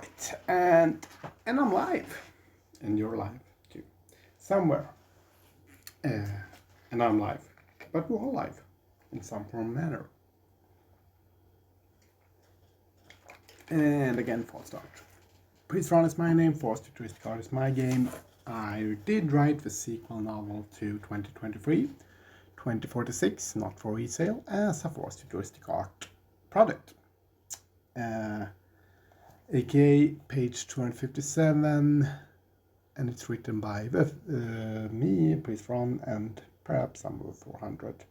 right, and I'm live, and you're live too, somewhere, and I'm live, but we're all live in some form or manner. And again, false start. Pries Verhon is my name, furutistic art is my game. I did write the sequel novel to 2023, 2046, not for resale, as a furutistic art product. aka page 257, and it's written by me, Pries Verhon, and perhaps some of 400.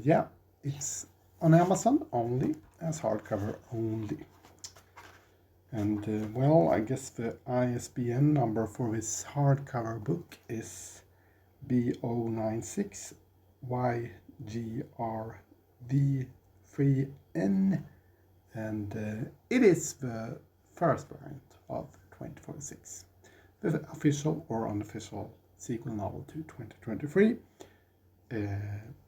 Yeah, it's on Amazon only, as hardcover only. And well, I guess the ISBN number for this hardcover book is B096YGRV3N, and it is the first variant of 2046, the official or unofficial sequel novel to 2023,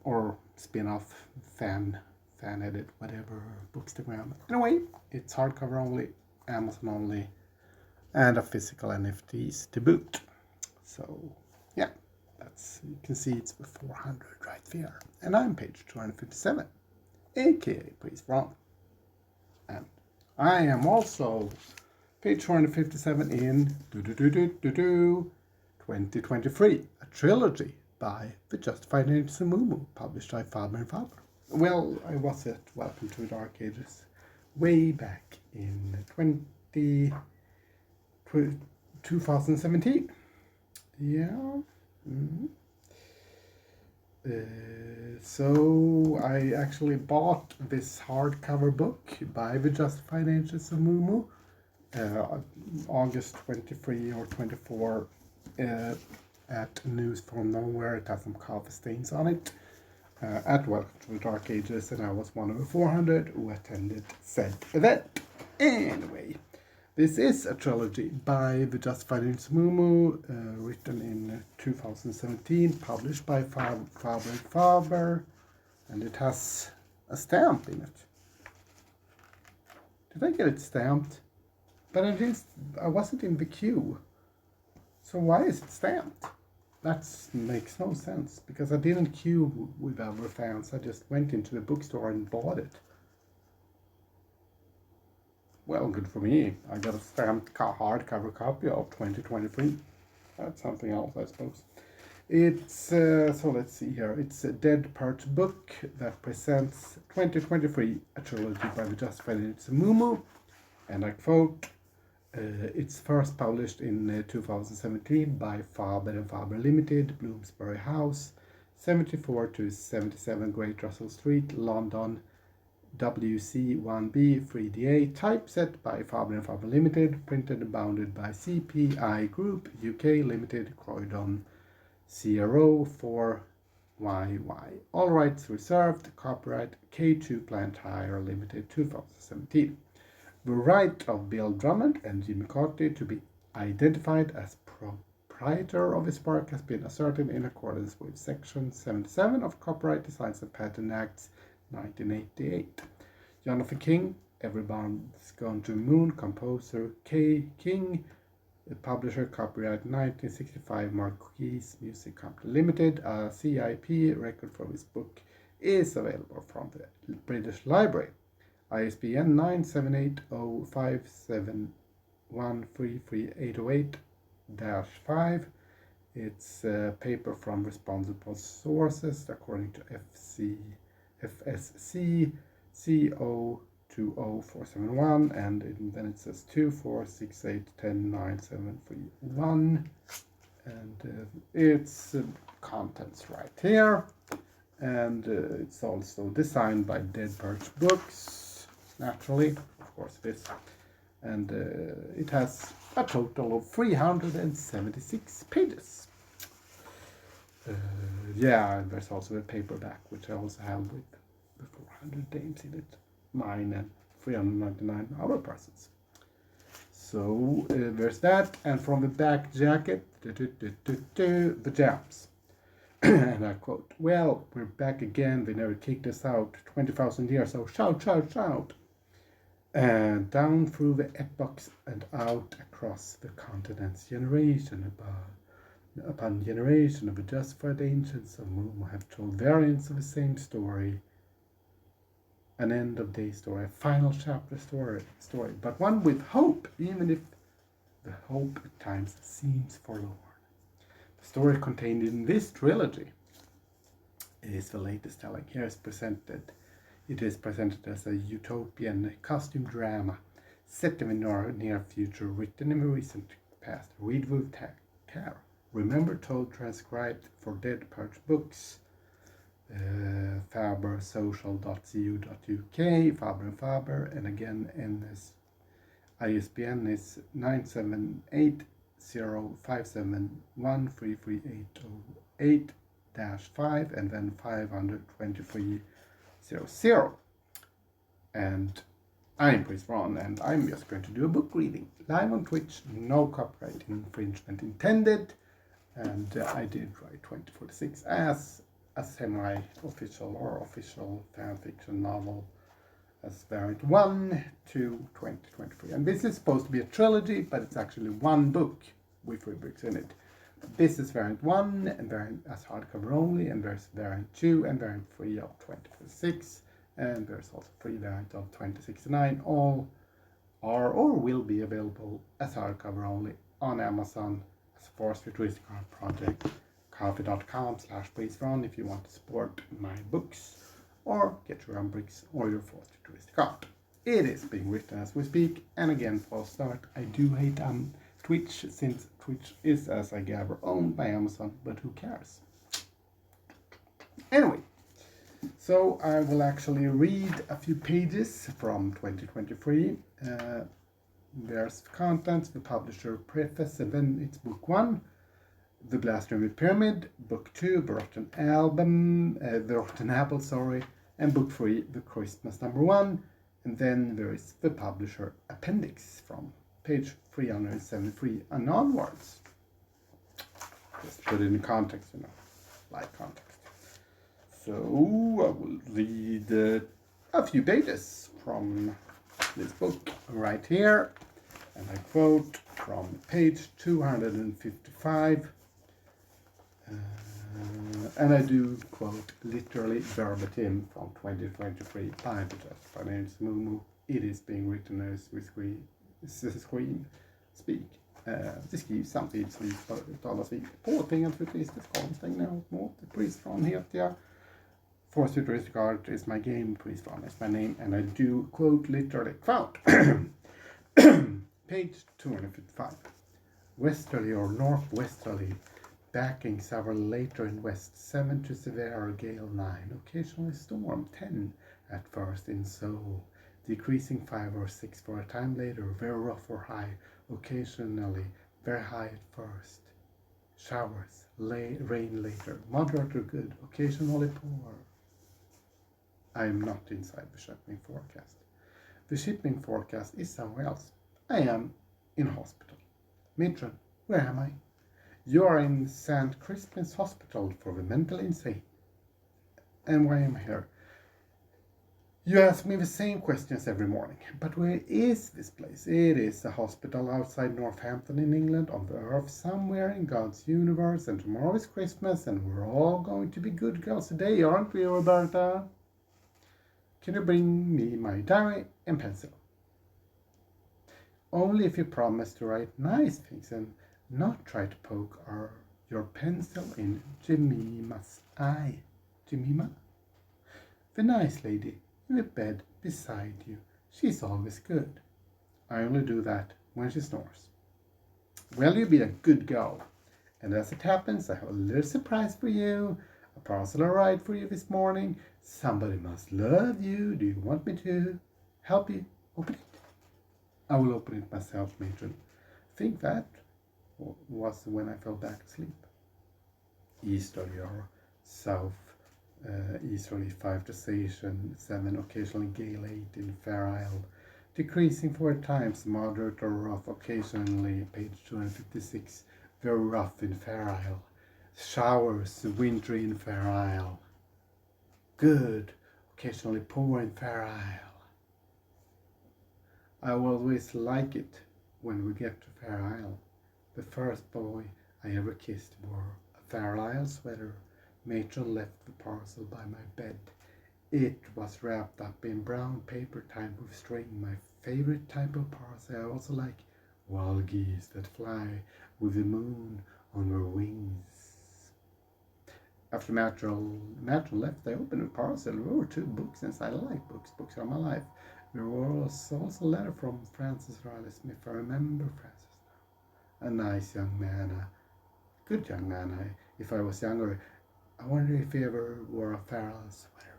or spin-off, fan edit, whatever, bookstagram. Anyway, it's hardcover only, Amazon only, and a physical NFTs to boot. So yeah, that's, you can see it's the 400 right there, and I'm page 257, aka Pries Verhon. And I am also page 257 in 2023, a trilogy by The Justified Names of Mumu, published by Faber and Faber. Well, I was at Welcome to the Dark Ages way back in 2017. Yeah. Mm-hmm. So I actually bought this hardcover book by The Justified Ages of Mumu, August 23 or 24, at News from Nowhere. It has some coffee stains on it, at Welcome to the Dark Ages, and I was one of the 400 who attended said event. Anyway, this is a trilogy by The Justified Names of Mumu, written in 2017, published by Faber and Faber, and it has a stamp in it. Did I get it stamped? But I wasn't in the queue. So why is it stamped? That makes no sense, because I didn't queue with other fans. I just went into the bookstore and bought it. Well, good for me. I got a stamped hardcover copy of 2023. That's something else, I suppose. It's, so let's see here. It's a Dead Perch book that presents 2023, a trilogy by The Justified Names of Mumu. And I quote, it's first published in 2017 by Faber and Faber Limited, Bloomsbury House, 74 to 77 Great Russell Street, London, WC1B 3DA, typeset by Faber and Faber Limited, printed and bounded by CPI Group UK Limited, Croydon, CRO 4YY. All rights reserved. Copyright K2 Plantire Limited 2017. The right of Bill Drummond and Jimmy Carty to be identified as proprietor of his work has been asserted in accordance with Section 77 of Copyright Designs and Patent Acts 1988. Jonathan King, Everybody's Gone to the Moon, composer K. King, the publisher, copyright 1965, Marquis Music Company Limited. A CIP record for this book is available from the British Library. ISBN 978-057133-808-5. It's paper from responsible sources according to FSC CO20471, and then it says 2468109731, and it's contents right here, and it's also designed by Dead Perch Books, naturally, of course it is, and it has a total of 376 pages. Yeah, and there's also a paperback, which I also have with the 400 dames in it, mine and 399 other persons. So there's that, and from the back jacket, the JAMS. And I quote, "Well, we're back again, they never kicked us out, 20,000 years, so shout, shout, shout." Down through the epochs and out across the continents, generation upon generation of justified ancients of whom have told variants of the same story, an end of day story, a final chapter story, but one with hope, even if the hope at times seems forlorn. The story contained in this trilogy is the latest telling. Here is presented. It is presented as a utopian costume drama set in the near future, written in the recent past. Read with care. Remember, told, transcribed for Dead Perch Books. fabersocial.cu.uk, Faber and Faber, and again ISBN is 978-0571-33808-5 and then 52300. And I'm Pries Verhon, and I'm just going to do a book reading live on Twitch. No copyright infringement intended, and I did write 2046 as a semi-official or official fanfiction novel as variant 1 to 2023. And this is supposed to be a trilogy, but it's actually one book with 3 books in it. This is variant 1 and variant as hardcover only, and there's variant 2 and variant 3 of 2046, and there's also 3 variants of 2069. All are or will be available as hardcover only on Amazon as a Forest Futuristic Art project. Coffee.com/PriesVerhon if you want to support my books or get your own bricks or your Forest Futuristic Art. It is being written as we speak, and again, false start. I do hate Twitch, since Twitch is, as I gather, owned by Amazon, but who cares? Anyway, so I will actually read a few pages from 2023. There's contents, the publisher preface, and then it's book 1. The Blasphemy Pyramid, book 2, The Rotten Apple, and book 3, The Christmas Number 1, and then there is the publisher appendix from page 373 and onwards. Just put it in context, like context. So I will read a few pages from this book right here, and I quote from page 255. And I do quote literally verbatim from 2023 by the Justified Ancients Moo. It is being written as we screen speak. Det skrivs samtidigt som det talas vid påtvingat futuristisk konstning mot Pries Verhon heter jag. Forest Futuristic Art is my game, Pries Verhon is my name, and I do quote literally. Quote. Page 255. Westerly or northwesterly, backing several later in west, 7 to severe gale 9, occasionally storm 10 at first in Seoul, decreasing 5 or 6 for a time later, very rough or high, occasionally very high at first, showers, rain later, moderate or good, occasionally poor. I am not inside the shipping forecast. The shipping forecast is somewhere else. I am in hospital. Matron, where am I? You are in St. Crispin's Hospital for the mentally insane. And why am I here? You ask me the same questions every morning. But where is this place? It is a hospital outside Northampton in England, on the earth somewhere in God's universe, and tomorrow is Christmas, and we're all going to be good girls today, aren't we, Roberta? Can you bring me my diary and pencil? Only if you promise to write nice things and not try to poke your pencil in Jemima's eye. Jemima? The nice lady in the bed beside you. She's always good. I only do that when she snores. Well, you be a good girl. And as it happens, I have a little surprise for you. A parcel arrived for you this morning. Somebody must love you. Do you want me to help you open it? I will open it myself, matron. Think that was when I fell back asleep. Easterly or south easterly 5 to station 7, occasionally gale 8 in Fair Isle, decreasing 4 times, moderate or rough, occasionally, page 256, very rough in Fair Isle, showers, wintry in Fair Isle, good, occasionally poor in Fair Isle. I always like it when we get to Fair Isle. The first boy I ever kissed wore a Fair Isle sweater. Matron left the parcel by my bed. It was wrapped up in brown paper tied with string, my favorite type of parcel. I also like wild geese that fly with the moon on their wings. After Matron left, I opened a parcel. There were 2 books inside. I like books. Books are my life. There was also a letter from Francis Riley Smith. I remember Francis now. A nice young man, a good young man. If I was younger, I wonder if he ever wore a Fair Isle sweater.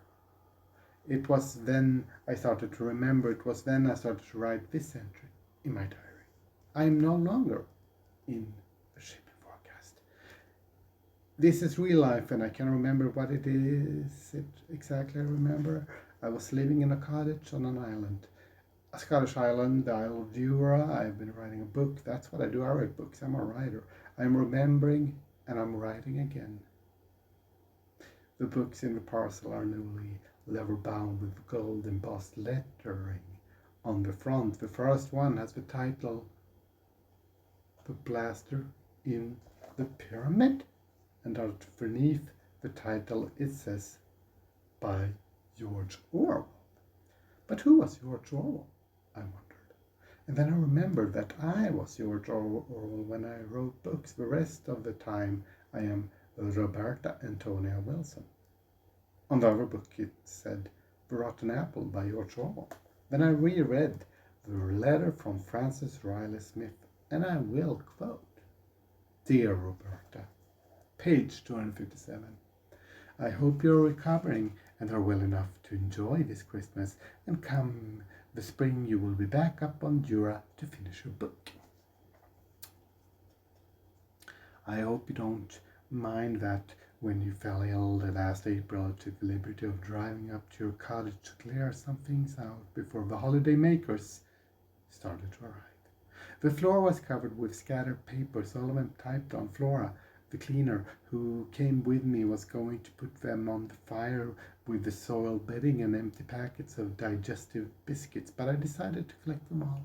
It was then I started to remember. It was then I started to write this entry in my diary. I am no longer in the shipping forecast. This is real life, and I can remember what it is. It exactly I remember. I was living in a cottage on an island, a Scottish island, the Isle of Jura. I've been writing a book. That's what I do. I write books. I'm a writer. I'm remembering and I'm writing again. The books in the parcel are newly leather bound with gold embossed lettering on the front. The first one has the title The Blaster in the Pyramid, and underneath the title it says by George Orwell. But who was George Orwell? I wondered. And then I remembered that I was George Orwell when I wrote books. The rest of the time I am Roberta Antonia Wilson. On the other book it said The Rotten Apple by George Orwell. Then I reread the letter from Francis Riley Smith, and I will quote, Dear Roberta, page 257. I hope you're recovering and are well enough to enjoy this Christmas, and come the spring you will be back up on Jura to finish your book. I hope you don't mind that when you fell ill the last April I took the liberty of driving up to your cottage to clear some things out before the holiday makers started to arrive. The floor was covered with scattered papers, all of them typed on. Flora, the cleaner who came with me, was going to put them on the fire with the soiled bedding and empty packets of digestive biscuits, but I decided to collect them all.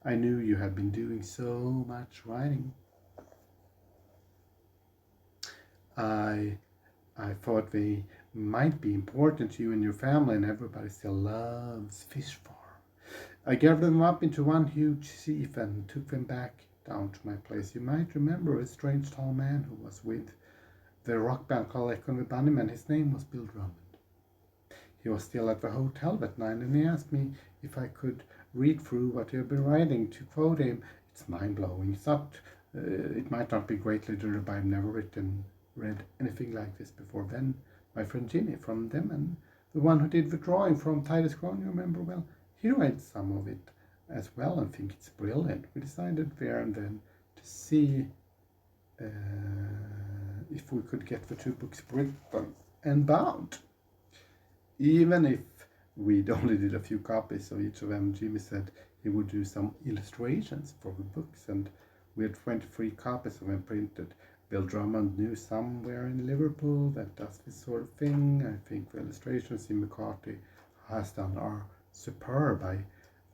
I knew you had been doing so much writing. I thought they might be important to you and your family, and everybody still loves fish farm. I gathered them up into one huge sieve and took them back down to my place. You might remember a strange tall man who was with the rock band called Echo and the Bunnymen. His name was Bill Drummond. He was still at the hotel that night, and he asked me if I could read through what he had been writing. To quote him, it's mind-blowing. It might not be great literature, but I've never read anything like this before. Then my friend Jimmy from them, and the one who did the drawing from Titus Crone, you remember well, he read some of it as well and think it's brilliant. We decided there and then to see if we could get the 2 books written and bound. Even if we'd only did a few copies of each of them, Jimmy said he would do some illustrations for the books, and we had 23 copies of them printed. Bill Drummond knew somewhere in Liverpool that does this sort of thing. I think the illustrations in McCarthy has done are superb. I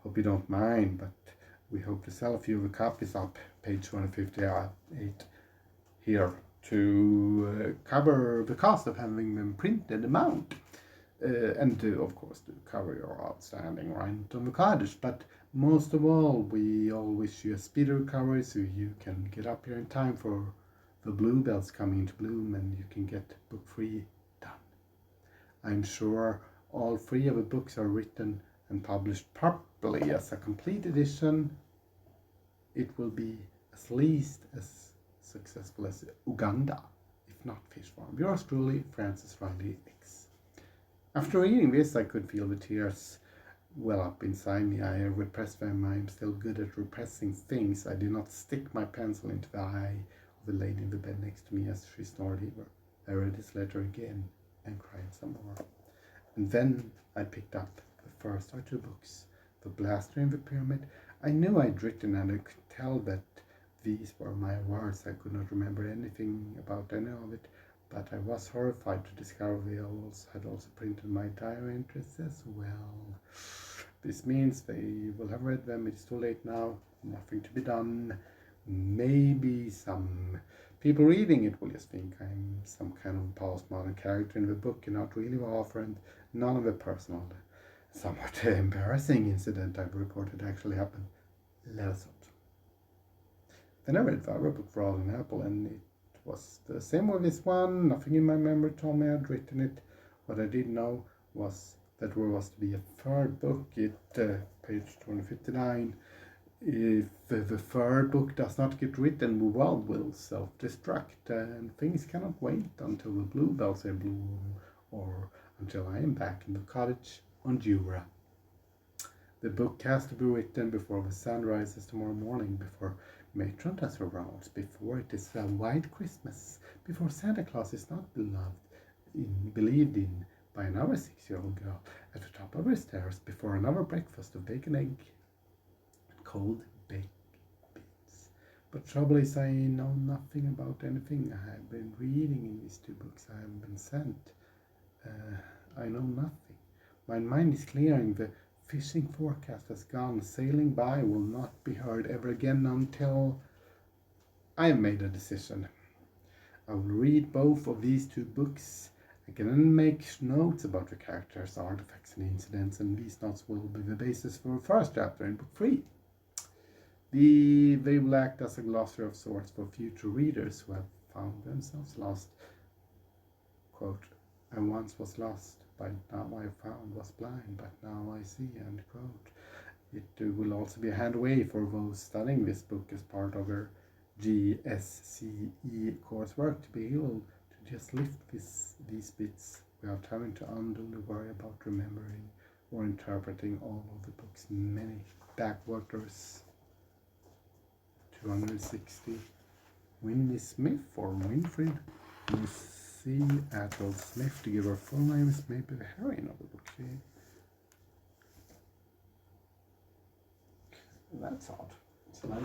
hope you don't mind, but we hope to sell a few of the copies up, page 258 here, to cover the cost of having them printed amount, and to, of course, to cover your outstanding rent on the cottage. But most of all, we all wish you a speedy recovery so you can get up here in time for the bluebells coming into bloom and you can get book 3 done. I'm sure all 3 of the books are written and published properly as a complete edition. It will be at least as successful as Uganda, if not Fish Farm. Yours truly, Francis Riley X. After reading this, I could feel the tears well up inside me. I repressed them. I am still good at repressing things. I did not stick my pencil into the eye of the lady in the bed next to me as she snored either. I read his letter again and cried some more. And then I picked up the first of 2 books, The Blaster in the Pyramid. I knew I'd written and I could tell that these were my words. I could not remember anything about any of it, but I was horrified to discover the owls had also printed my diary entries as well. This means they will have read them. It's too late now. Nothing to be done. Maybe some people reading it will just think I'm some kind of postmodern character in the book and not really author, and none of the personal, somewhat embarrassing incident I've reported actually happened. Less of. Then I read the other book, For All in Apple, and it was the same with this one. Nothing in my memory told me I'd written it. What I did know was that there was to be a third book. Page 259. If the third book does not get written, the world will self-destruct, and things cannot wait until the bluebells are bloom, or until I am back in the cottage on Jura. The book has to be written before the sun rises tomorrow morning, before Matron does her rounds, before it is a white Christmas, before Santa Claus is not believed in by another 6-year-old girl at the top of her stairs, before another breakfast of bacon, egg, and cold baked beans. But trouble is, I know nothing about anything I have been reading in these 2 books I have been sent. I know nothing. My mind is clearing. The fishing forecast has gone. Sailing by will not be heard ever again until I have made a decision. I will read both of these 2 books. I can then make notes about the characters, artifacts, and incidents, and these notes will be the basis for the first chapter in book 3. They will act as a glossary of sorts for future readers who have found themselves lost. Quote, I once was lost, but now I found, was blind, but now I see, end quote. It will also be a handway for those studying this book as part of their GSCE coursework to be able to just lift these bits without having to unduly worry about remembering or interpreting all of the book's many backwaters. 260. Winnie Smith or Winfried Seattle Smith, to give her full name, is maybe the heroine of the book. That's odd. It's like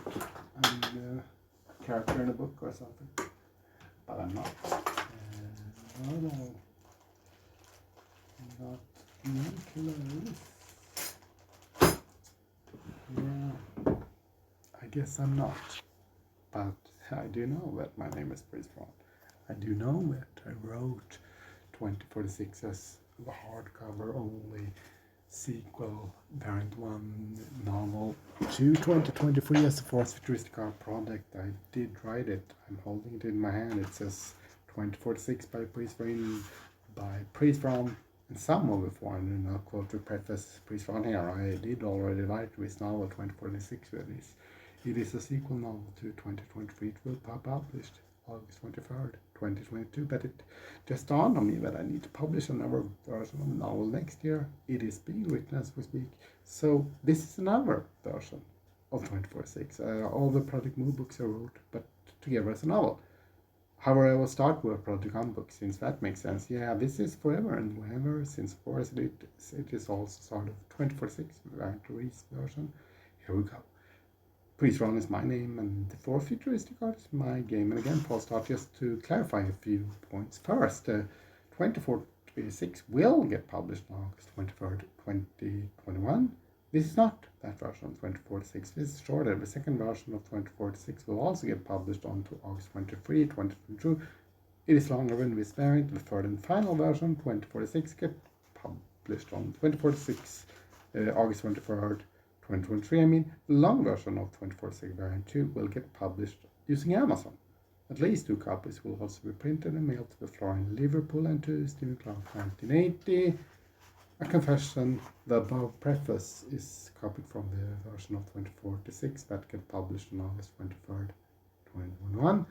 I'm a character in a book or something, but I'm not. No, not close. Yeah, I guess I'm not. But I do know that my name is Pries Verhon. I do know that I wrote 2046 as the hardcover only sequel, variant 1 novel to 2023 as a fourth futuristic art project. I did write it. I'm holding it in my hand. It says 2046 by Pries Verhon, and some of the foreign, I'll quote the preface Pries Verhon here. I did already write this novel 2046 with this. It is a sequel novel to 2023. It will be published August 23rd, 2022, but it just dawned on me that I need to publish another version of the novel next year. It is being written as we speak, so this is another version of 2046. All the Project Move books I wrote, but together as a novel. However, I will start with Project On book, since that makes sense. Yeah, this is forever and whenever, since of course it is also sort of 2046 variant version. Here we go. Pries Verhon is my name, and the fourth futuristic art is my game. And again, Paul start just to clarify a few points. First, 2046 will get published on August 23rd, 2021. This is not that version of 2046. This is shorter. The second version of 2046 will also get published on to August 23, 2022. It is longer than this variant. The third and final version, 2046, get published on 2046, August 23rd. 2023, the long version of 2046 variant 2 will get published using Amazon. At least 2 copies will also be printed and mailed to the floor in Liverpool and to Stephen Clark 1980. A confession, the above preface is copied from the version of 2046 that get published on August 23rd, 2021.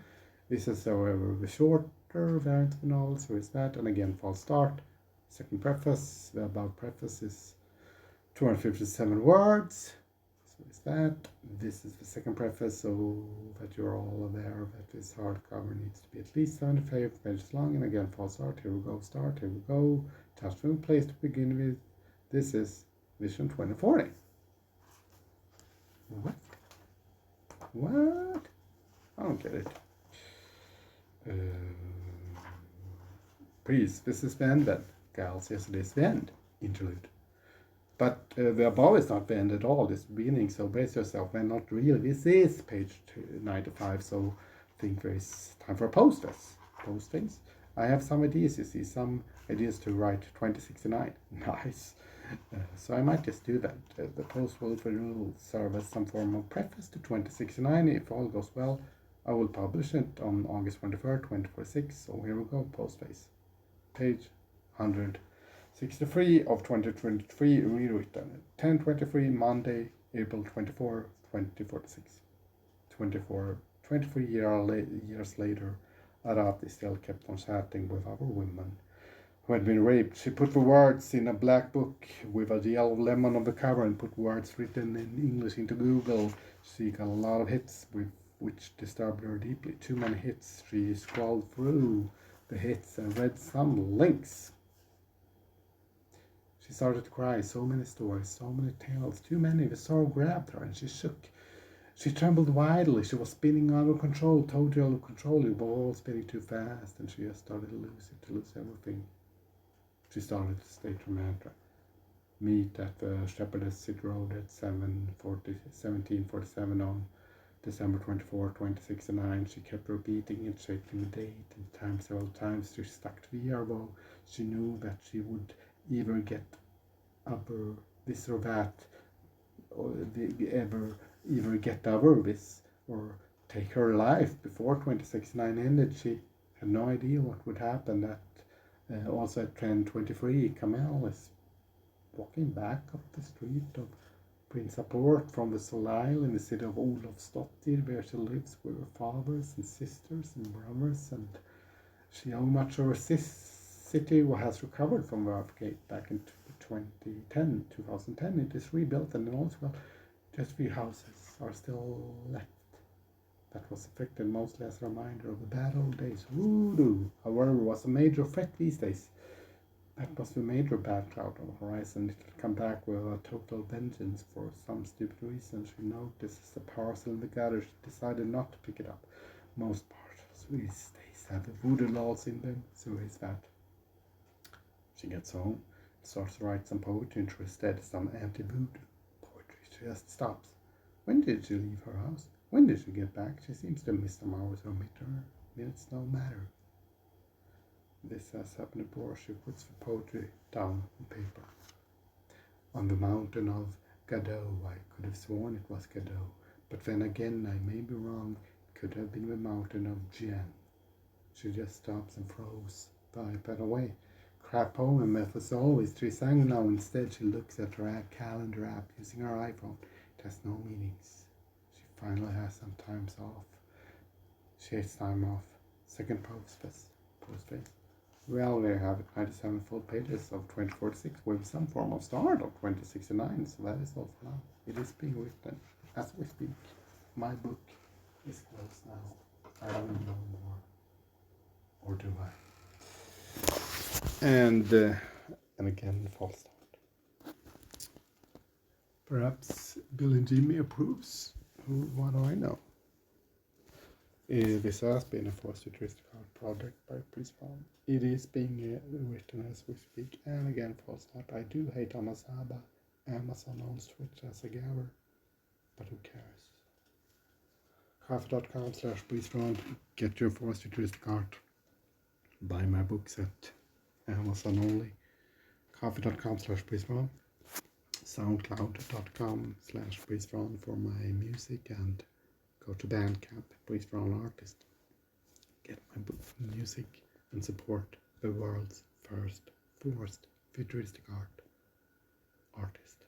This is, however, the shorter variant of the novel, so is that, and again, false start. Second preface, the above preface is 257 words, so is that. This is the second preface, so that you're all aware that this hardcover needs to be at least 75 pages long, and again, false start, here we go, start, here we go, touchstone place to begin with. This is Vision 2040. What? I don't get it. Please, this is the end then. Gals, yes, it is the end. Interlude. But the above is not the end at all. It's beginning. So brace yourself. And not really. This is page 95. So I think there is time for postings. I have some ideas. You see, some ideas to write 2069. Nice. So I might just do that. The post will serve as some form of preface to 2069. If all goes well, I will publish it on August 23rd, 2046. So here we go. Postface. Page 163 of 2023 rewritten. 10:23 Monday, April 24, 2046. 23 years later, Arati still kept on chatting with other women who had been raped. She put the words in a black book with a yellow lemon on the cover and put words written in English into Google. She got a lot of hits which disturbed her deeply. Too many hits. She scrolled through the hits and read some links. She started to cry. So many stories, so many tales, too many. The sorrow grabbed her and she shook. She trembled wildly. She was spinning out of control, totally out of control. It was all spinning too fast, and she just started to lose everything. She started to state her mantra. Meet at the Shepherdess City Road at 1747 on December 24, 2069. She kept repeating and checking the date and time several times. She stuck to the year, though she knew that she would either get upper this or that, or either get over this or take her life before 2069 ended. She had no idea what would happen. Also at 10:23, Kamel is walking back up the street of Prinsaport from the Solile in the city of Olofsdottir, where she lives with her fathers and sisters and brothers, and she how much of her city has recovered from the earthquake back in 2010. It is rebuilt, and also just 3 houses are still left. That was affected mostly as a reminder of the bad old days. Voodoo, however, was a major threat these days. That was the major bad cloud on the horizon. It had come back with a total vengeance for some stupid reason. She noticed a parcel in the gutter. She decided not to pick it up. Most parcels these days have the voodoo laws in them, so is that. She gets home, starts to write some poetry, and instead some anti-voodoo poetry. She just stops. When did she leave her house? When did she get back? She seems to miss some hours or minutes, no matter. This has happened before. She puts the poetry down on paper. On the mountain of Gadot, I could have sworn it was Gadot, but then again, I may be wrong. It could have been the mountain of Jian. She just stops and throws the iPad away. Crap poem, as always. She sang now. Instead, she looks at her calendar app using her iPhone. It has no meanings. She finally has some times off. She has time off. Second postface. Well, we have 97 full pages of 2046 with some form of start of 2069. So that is all for now. It is being written as we speak. My book is closed now. I don't know more. Or do I? And again, false start. Perhaps Bill and Jimmy approves. What do I know? This has been a furutistic art project by Pries Verhon. It is being written as we speak. And again, false start. I do hate Amazon. Amazon owns Twitch as a gabber. But who cares? Coffee.com/Pries Verhon. Get your furutistic art. Buy my books at Amazon only. Coffee.com/Pries Verhon. SoundCloud.com/Pries Verhon for my music, and go to Bandcamp, Pries Verhon Artist. Get my book, music, and support the world's first futuristic artist.